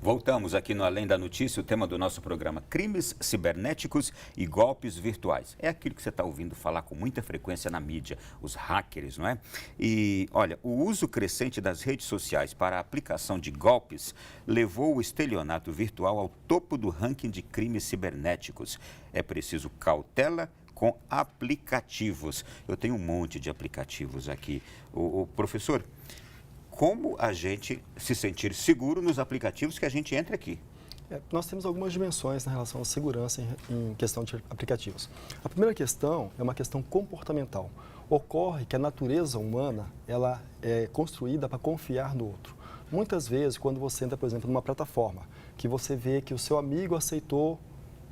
Voltamos aqui no Além da Notícia, o tema do nosso programa: crimes cibernéticos e golpes virtuais. É aquilo que você está ouvindo falar com muita frequência na mídia, os hackers, não é? E, olha, o uso crescente das redes sociais para a aplicação de golpes levou o estelionato virtual ao topo do ranking de crimes cibernéticos. É preciso cautela com aplicativos. Eu tenho um monte de aplicativos aqui. O professor, como a gente se sentir seguro nos aplicativos que a gente entra aqui? Nós temos algumas dimensões na relação à segurança em questão de aplicativos. A primeira questão é uma questão comportamental. Ocorre que a natureza humana ela é construída para confiar no outro. Muitas vezes, quando você entra, por exemplo, numa plataforma, que você vê que o seu amigo aceitou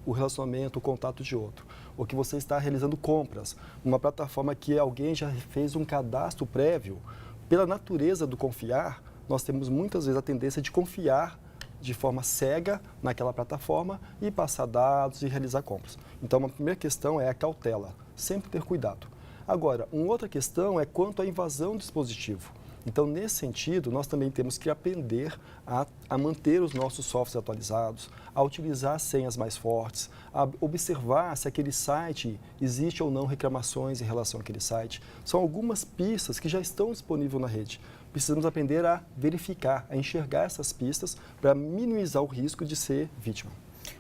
o relacionamento, o contato de outro, ou que você está realizando compras, numa plataforma que alguém já fez um cadastro prévio, pela natureza do confiar, nós temos muitas vezes a tendência de confiar de forma cega naquela plataforma e passar dados e realizar compras. Então, a primeira questão é a cautela, sempre ter cuidado. Agora, uma outra questão é quanto à invasão do dispositivo. Então, nesse sentido, nós também temos que aprender a manter os nossos softwares atualizados, a utilizar senhas mais fortes, a observar se aquele site existe ou não reclamações em relação àquele site. São algumas pistas que já estão disponíveis na rede. Precisamos aprender a verificar, a enxergar essas pistas para minimizar o risco de ser vítima.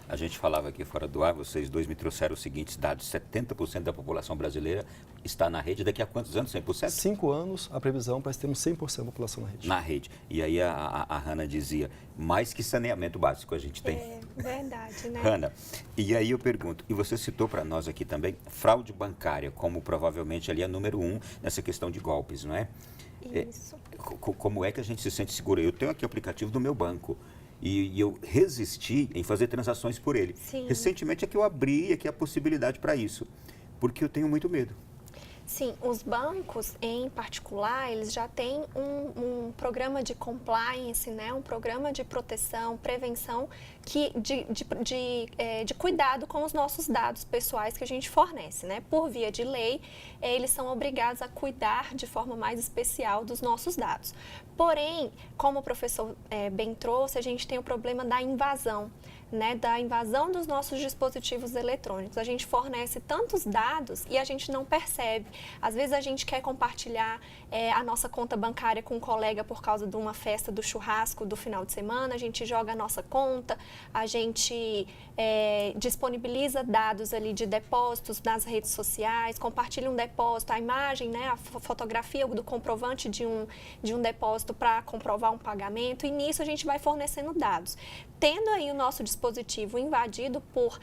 A gente falava aqui fora do ar, vocês dois me trouxeram os seguintes dados: 70% da população brasileira está na rede. Daqui a quantos anos? 100%? 5 anos, a previsão para termos 100% da população na rede. Na rede. E aí a Hanna dizia, mais que saneamento básico a gente tem. É verdade, né? Hanna, e aí eu pergunto, e você citou para nós aqui também, fraude bancária, como provavelmente ali a número 1 nessa questão de golpes, não é? Isso. Como é que a gente se sente seguro? Eu tenho aqui o aplicativo do meu banco. E eu resisti em fazer transações por ele. Sim. Recentemente é que eu abri aqui a possibilidade para isso, porque eu tenho muito medo. Sim, os bancos, em particular, eles já têm um programa de compliance, né? Um programa de proteção, prevenção, de cuidado com os nossos dados pessoais que a gente fornece, né? Por via de lei, eles são obrigados a cuidar de forma mais especial dos nossos dados. Porém, como o professor bem trouxe, a gente tem o problema da invasão. Né, da invasão dos nossos dispositivos eletrônicos. A gente fornece tantos dados e a gente não percebe. Às vezes a gente quer compartilhar a nossa conta bancária com um colega por causa de uma festa do churrasco do final de semana, a gente joga a nossa conta, a gente disponibiliza dados ali de depósitos nas redes sociais, compartilha um depósito, a imagem, né, a fotografia do comprovante de um depósito para comprovar um pagamento, e nisso a gente vai fornecendo dados. Tendo aí o nosso dispositivo invadido por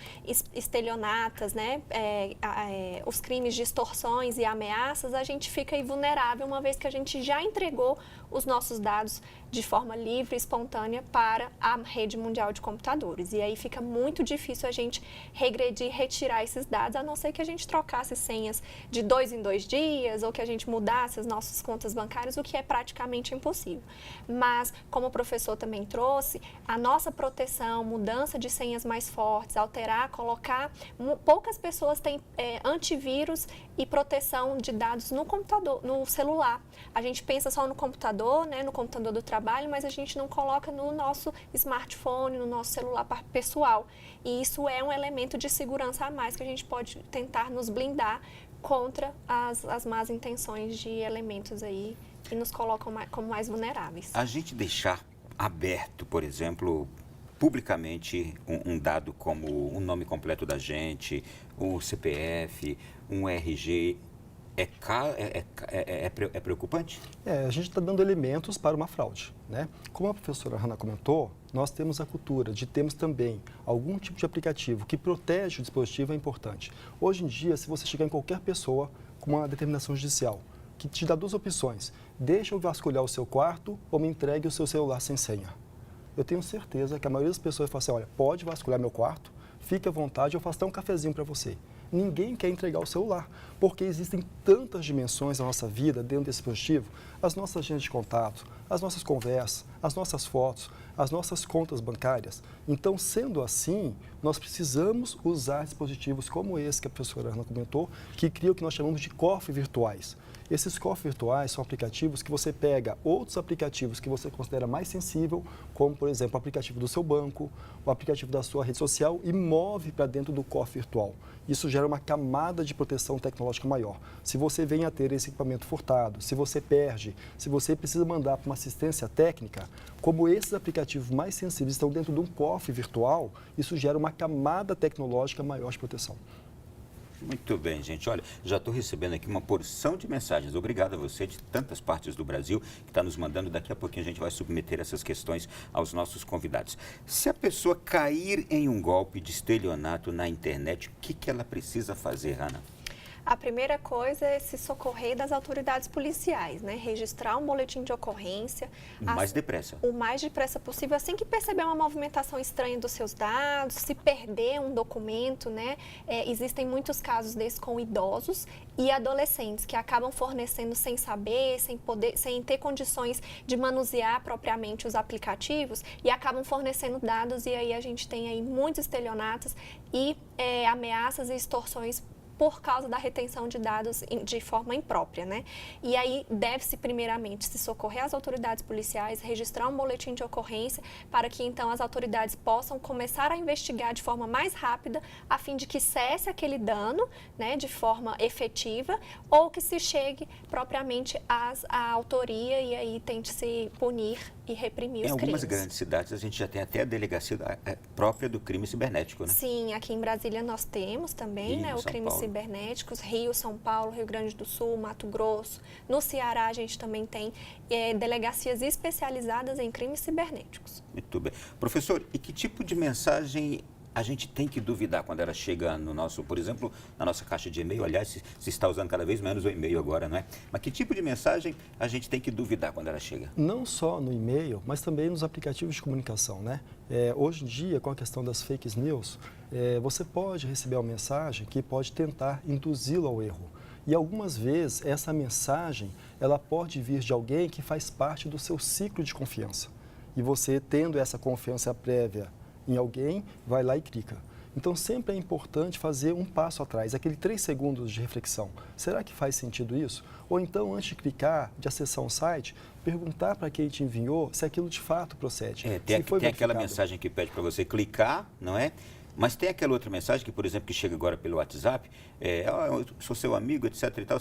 estelionatas, né, os crimes de extorsões e ameaças, a gente fica aí vulnerável, uma vez que a gente já entregou os nossos dados de forma livre e espontânea para a rede mundial de computadores. E aí fica muito difícil a gente regredir, retirar esses dados, a não ser que a gente trocasse senhas de 2 em 2 dias, ou que a gente mudasse as nossas contas bancárias, o que é praticamente impossível. Mas, como o professor também trouxe, a nossa proteção, mudança de senhas mais fortes, alterar, colocar... Poucas pessoas têm antivírus e proteção de dados no computador, no celular. A gente pensa só no computador, né, no computador do trabalho, mas a gente não coloca no nosso smartphone, no nosso celular pessoal. E isso é um elemento de segurança a mais que a gente pode tentar nos blindar contra as más intenções de elementos aí que nos colocam como mais vulneráveis. A gente deixar aberto, por exemplo, publicamente um dado como o nome completo da gente, o CPF, um RG, é preocupante? A gente está dando elementos para uma fraude, né? Como a professora Hanna comentou, nós temos a cultura de termos também algum tipo de aplicativo que protege o dispositivo, é importante. Hoje em dia, se você chegar em qualquer pessoa com uma determinação judicial, que te dá 2 opções: deixa eu vasculhar o seu quarto ou me entregue o seu celular sem senha. Eu tenho certeza que a maioria das pessoas fala assim: olha, pode vasculhar meu quarto, fique à vontade, eu faço até um cafezinho para você. Ninguém quer entregar o celular, porque existem tantas dimensões da nossa vida dentro desse dispositivo, as nossas agências de contato, as nossas conversas, as nossas fotos, as nossas contas bancárias. Então, sendo assim, nós precisamos usar dispositivos como esse que a professora Hanna comentou, que criam o que nós chamamos de cofres virtuais. Esses cofres virtuais são aplicativos que você pega outros aplicativos que você considera mais sensível, como, por exemplo, o aplicativo do seu banco, o aplicativo da sua rede social e move para dentro do cofre virtual. Isso gera uma camada de proteção tecnológica maior. Se você vem a ter esse equipamento furtado, se você perde, se você precisa mandar para uma assistência técnica, como esses aplicativos mais sensíveis estão dentro de um cofre virtual, isso gera uma camada tecnológica maior de proteção. Muito bem, gente. Olha, já estou recebendo aqui uma porção de mensagens. Obrigado a você de tantas partes do Brasil que está nos mandando. Daqui a pouquinho a gente vai submeter essas questões aos nossos convidados. Se a pessoa cair em um golpe de estelionato na internet, o que ela precisa fazer, Ana? A primeira coisa é se socorrer das autoridades policiais, né? Registrar um boletim de ocorrência. O mais depressa. O mais depressa possível, assim que perceber uma movimentação estranha dos seus dados, se perder um documento, né? Existem muitos casos desses com idosos e adolescentes que acabam fornecendo sem saber, sem ter condições de manusear propriamente os aplicativos e acabam fornecendo dados e aí a gente tem aí muitos estelionatos e ameaças e extorsões por causa da retenção de dados de forma imprópria, né? E aí deve-se primeiramente se socorrer às autoridades policiais, registrar um boletim de ocorrência para que então as autoridades possam começar a investigar de forma mais rápida a fim de que cesse aquele dano, né, de forma efetiva ou que se chegue propriamente à autoria e aí tente se punir e reprimir os crimes. Em algumas grandes cidades a gente já tem até a delegacia própria do crime cibernético, né? Sim, aqui em Brasília nós temos também, né, o crime cibernéticos, Rio, São Paulo, Rio Grande do Sul, Mato Grosso. No Ceará a gente também tem delegacias especializadas em crimes cibernéticos. Muito bem. Professor, e que tipo de mensagem a gente tem que duvidar quando ela chega no nosso, por exemplo, na nossa caixa de e-mail? Aliás, se está usando cada vez menos o e-mail agora, não é? Mas que tipo de mensagem a gente tem que duvidar quando ela chega? Não só no e-mail, mas também nos aplicativos de comunicação, né? Hoje em dia, com a questão das fake news, você pode receber uma mensagem que pode tentar induzi-lo ao erro. E algumas vezes essa mensagem ela pode vir de alguém que faz parte do seu ciclo de confiança. E você, tendo essa confiança prévia em alguém, vai lá e clica. Então, sempre é importante fazer um passo atrás, aquele 3 segundos de reflexão. Será que faz sentido isso? Ou então, antes de clicar, de acessar um site, perguntar para quem te enviou se aquilo de fato procede. Tem aquela mensagem que pede para você clicar, não é? Mas tem aquela outra mensagem que, por exemplo, que chega agora pelo WhatsApp, eu sou seu amigo, etc. e tal,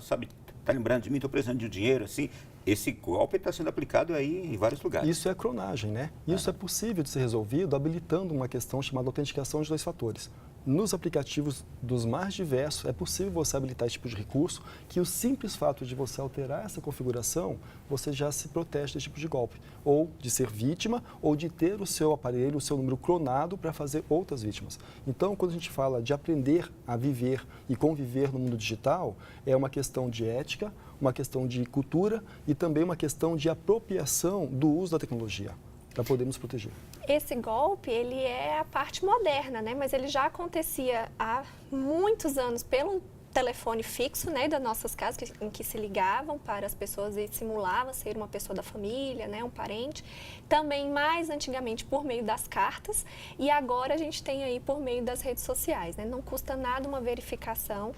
sabe, está lembrando de mim, estou precisando de dinheiro, assim. Esse golpe está sendo aplicado aí em vários lugares. Isso é clonagem, né? Isso é possível de ser resolvido habilitando uma questão chamada autenticação de 2 fatores. Nos aplicativos dos mais diversos, é possível você habilitar esse tipo de recurso, que o simples fato de você alterar essa configuração, você já se protege desse tipo de golpe. Ou de ser vítima, ou de ter o seu aparelho, o seu número clonado para fazer outras vítimas. Então, quando a gente fala de aprender a viver e conviver no mundo digital, é uma questão de ética, uma questão de cultura e também uma questão de apropriação do uso da tecnologia para poder nos proteger. Esse golpe, ele é a parte moderna, né? Mas ele já acontecia há muitos anos pelo telefone fixo, né, das nossas casas, em que se ligavam para as pessoas e simulava ser uma pessoa da família, né, um parente. Também mais antigamente por meio das cartas e agora a gente tem aí por meio das redes sociais, né? Não custa nada uma verificação,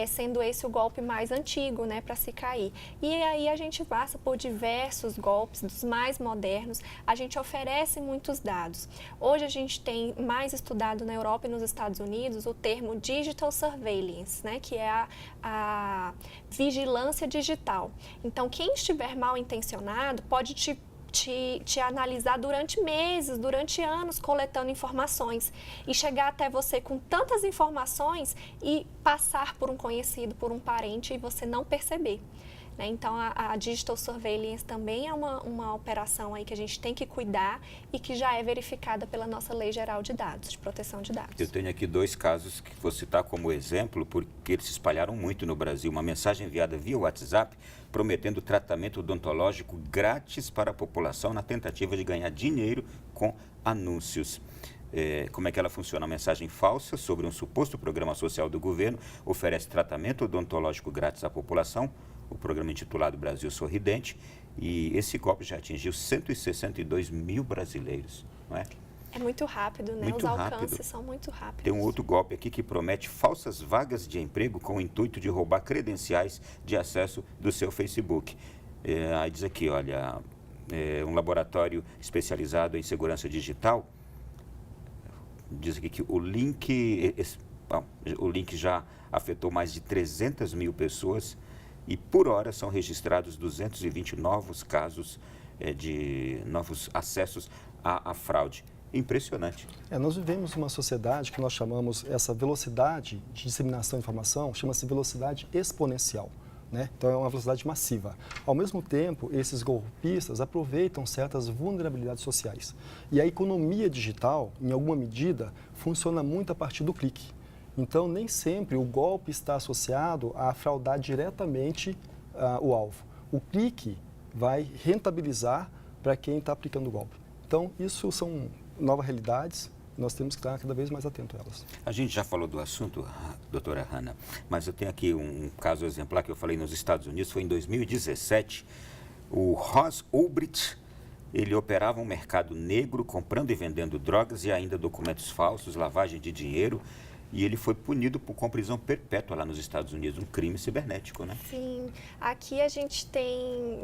sendo esse o golpe mais antigo, né, para se cair. E aí a gente passa por diversos golpes, dos mais modernos, a gente oferece muitos dados. Hoje a gente tem mais estudado na Europa e nos Estados Unidos o termo Digital Surveillance, né, que é a vigilância digital. Então, quem estiver mal intencionado pode te analisar durante meses, durante anos, coletando informações e chegar até você com tantas informações e passar por um conhecido, por um parente e você não perceber. Então, a Digital Surveillance também é uma operação aí que a gente tem que cuidar e que já é verificada pela nossa Lei Geral de Dados, de proteção de dados. Eu tenho aqui 2 casos que vou citar como exemplo, porque eles se espalharam muito no Brasil. Uma mensagem enviada via WhatsApp prometendo tratamento odontológico grátis para a população na tentativa de ganhar dinheiro com anúncios. Como é que ela funciona? Uma mensagem falsa sobre um suposto programa social do governo oferece tratamento odontológico grátis à população. O programa intitulado Brasil Sorridente, e esse golpe já atingiu 162 mil brasileiros, não é? É muito rápido, né? Muito Os rápido. alcances são muito rápidos. Tem um outro golpe aqui que promete falsas vagas de emprego com o intuito de roubar credenciais de acesso do seu Facebook. Aí diz aqui, olha, um laboratório especializado em segurança digital, diz aqui que o link já afetou mais de 300 mil pessoas e por hora são registrados 220 novos casos de novos acessos à fraude. Impressionante. Nós vivemos uma sociedade que nós chamamos essa velocidade de disseminação de informação, chama-se velocidade exponencial. Né? Então, é uma velocidade massiva. Ao mesmo tempo, esses golpistas aproveitam certas vulnerabilidades sociais. E a economia digital, em alguma medida, funciona muito a partir do clique. Então, nem sempre o golpe está associado a fraudar diretamente o alvo. O clique vai rentabilizar para quem está aplicando o golpe. Então, isso são novas realidades, nós temos que estar cada vez mais atentos a elas. A gente já falou do assunto, doutora Hannah, mas eu tenho aqui um caso exemplar que eu falei nos Estados Unidos, foi em 2017, o Ross Ulbricht, ele operava um mercado negro, comprando e vendendo drogas e ainda documentos falsos, lavagem de dinheiro, e ele foi punido com prisão perpétua lá nos Estados Unidos, um crime cibernético, né? Sim, aqui a gente tem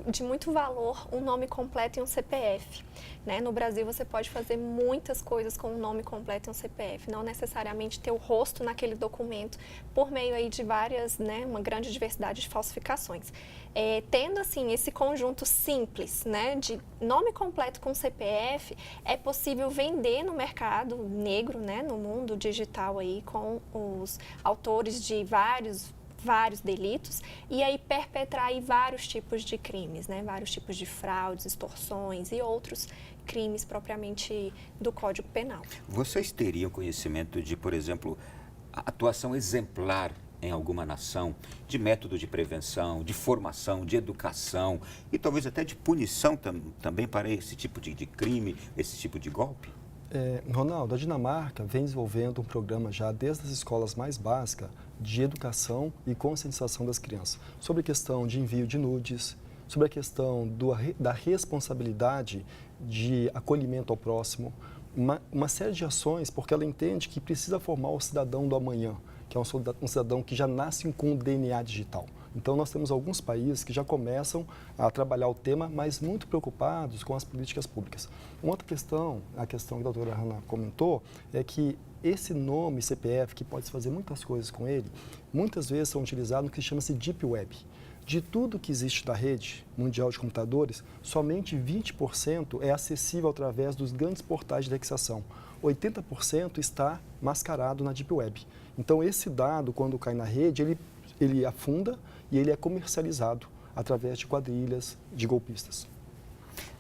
de muito valor um nome completo e um CPF. Né? No Brasil você pode fazer muitas coisas com um nome completo e um CPF, não necessariamente ter o rosto naquele documento por meio aí de várias, né, uma grande diversidade de falsificações. Tendo assim esse conjunto simples, né, de nome completo com CPF, é possível vender no mercado negro, né, no mundo digital aí com os autores de vários delitos e aí perpetrar aí vários tipos de crimes, né? Vários tipos de fraudes, extorsões e outros crimes propriamente do Código Penal. Vocês teriam conhecimento de, por exemplo, a atuação exemplar em alguma nação, de método de prevenção, de formação, de educação e talvez até de punição também para esse tipo de crime, esse tipo de golpe? Ronaldo, a Dinamarca vem desenvolvendo um programa já desde as escolas mais básicas de educação e conscientização das crianças sobre a questão de envio de nudes, sobre a questão da responsabilidade de acolhimento ao próximo, uma série de ações, porque ela entende que precisa formar o cidadão do amanhã, que é um cidadão que já nasce com o DNA digital. Então, nós temos alguns países que já começam a trabalhar o tema, mas muito preocupados com as políticas públicas. Uma outra questão, a questão que a doutora Hannah comentou, é que esse nome CPF, que pode-se fazer muitas coisas com ele, muitas vezes são utilizados no que chama-se Deep Web. De tudo que existe na rede mundial de computadores, somente 20% é acessível através dos grandes portais de indexação. 80% está mascarado na Deep Web. Então, esse dado, quando cai na rede, ele afunda e ele é comercializado através de quadrilhas de golpistas.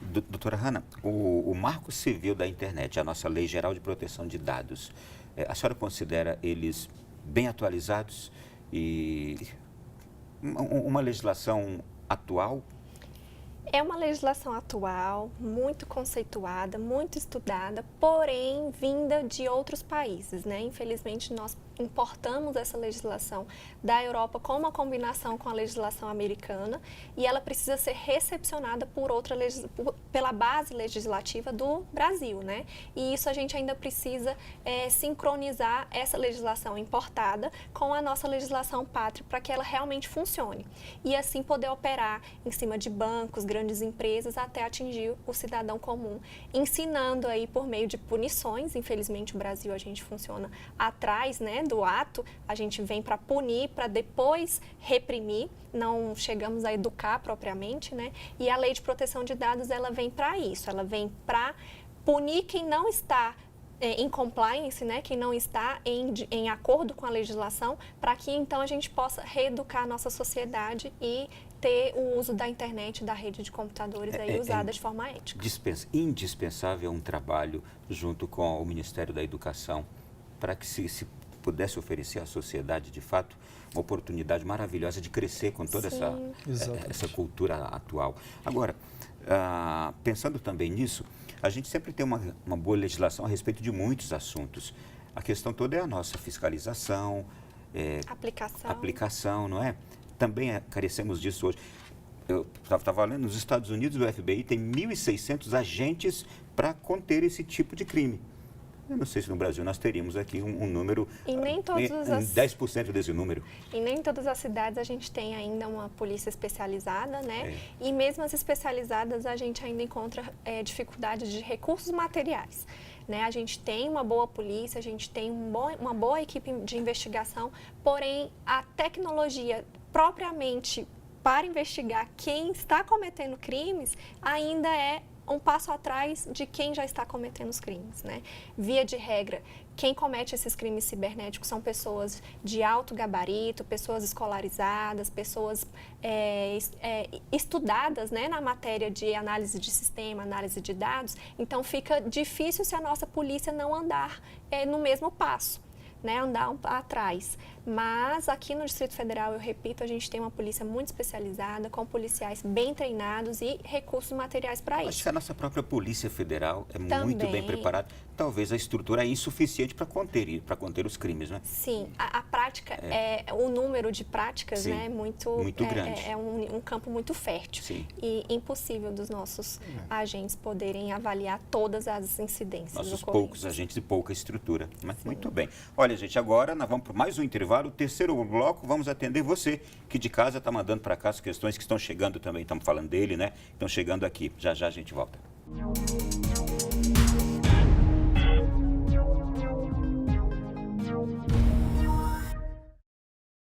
Doutora Hannah, o Marco Civil da Internet, a nossa Lei Geral de Proteção de Dados, a senhora considera eles bem atualizados e uma legislação atual? É uma legislação atual, muito conceituada, muito estudada, porém vinda de outros países, né? Infelizmente, nós importamos essa legislação da Europa com uma combinação com a legislação americana e ela precisa ser recepcionada pela base legislativa do Brasil, né? E isso a gente ainda precisa sincronizar essa legislação importada com a nossa legislação pátria para que ela realmente funcione e assim poder operar em cima de bancos, grandes empresas até atingir o cidadão comum, ensinando aí por meio de punições. Infelizmente, o Brasil a gente funciona atrás, né, do ato, a gente vem para punir, para depois reprimir, não chegamos a educar propriamente, né? E a Lei de Proteção de Dados, ela vem para isso, ela vem para punir quem não está em compliance, né? Quem não está em acordo com a legislação, para que então a gente possa reeducar a nossa sociedade e ter o uso da internet, da rede de computadores aí usada de forma ética. Indispensável um trabalho junto com o Ministério da Educação para que se pudesse oferecer à sociedade, de fato, uma oportunidade maravilhosa de crescer com toda essa cultura atual. Agora, pensando também nisso, a gente sempre tem uma boa legislação a respeito de muitos assuntos. A questão toda é a nossa fiscalização, aplicação, não é? Também carecemos disso hoje. Eu estava lendo, nos Estados Unidos, o FBI tem 1.600 agentes para conter esse tipo de crime. Eu não sei se no Brasil nós teríamos aqui um número, E nem todas as 10% desse número. Em nem todas as cidades a gente tem ainda uma polícia especializada, né? E mesmo as especializadas a gente ainda encontra dificuldade de recursos materiais. Né? A gente tem uma boa polícia, a gente tem uma boa equipe de investigação, porém a tecnologia propriamente para investigar quem está cometendo crimes ainda é um passo atrás de quem já está cometendo os crimes, né? Via de regra, quem comete esses crimes cibernéticos são pessoas de alto gabarito, pessoas escolarizadas, pessoas estudadas, né, na matéria de análise de sistema, análise de dados. Então, fica difícil se a nossa polícia não andar no mesmo passo, né, andar atrás. Mas aqui no Distrito Federal, eu repito, a gente tem uma polícia muito especializada, com policiais bem treinados e recursos materiais para isso. Acho que a nossa própria Polícia Federal é muito bem preparada. Talvez a estrutura é insuficiente para conter os crimes, né? Sim, a prática, o número de práticas, Sim, né, muito grande. É um campo muito fértil. Sim. E impossível dos nossos agentes poderem avaliar todas as incidências Nossos ocorridas. poucos agentes e pouca estrutura. Mas muito bem. Olha, gente, agora nós vamos para mais um intervalo. O terceiro bloco, vamos atender você, que de casa está mandando para cá as questões que estão chegando também. Estamos falando dele, né? Estão chegando aqui. Já já a gente volta.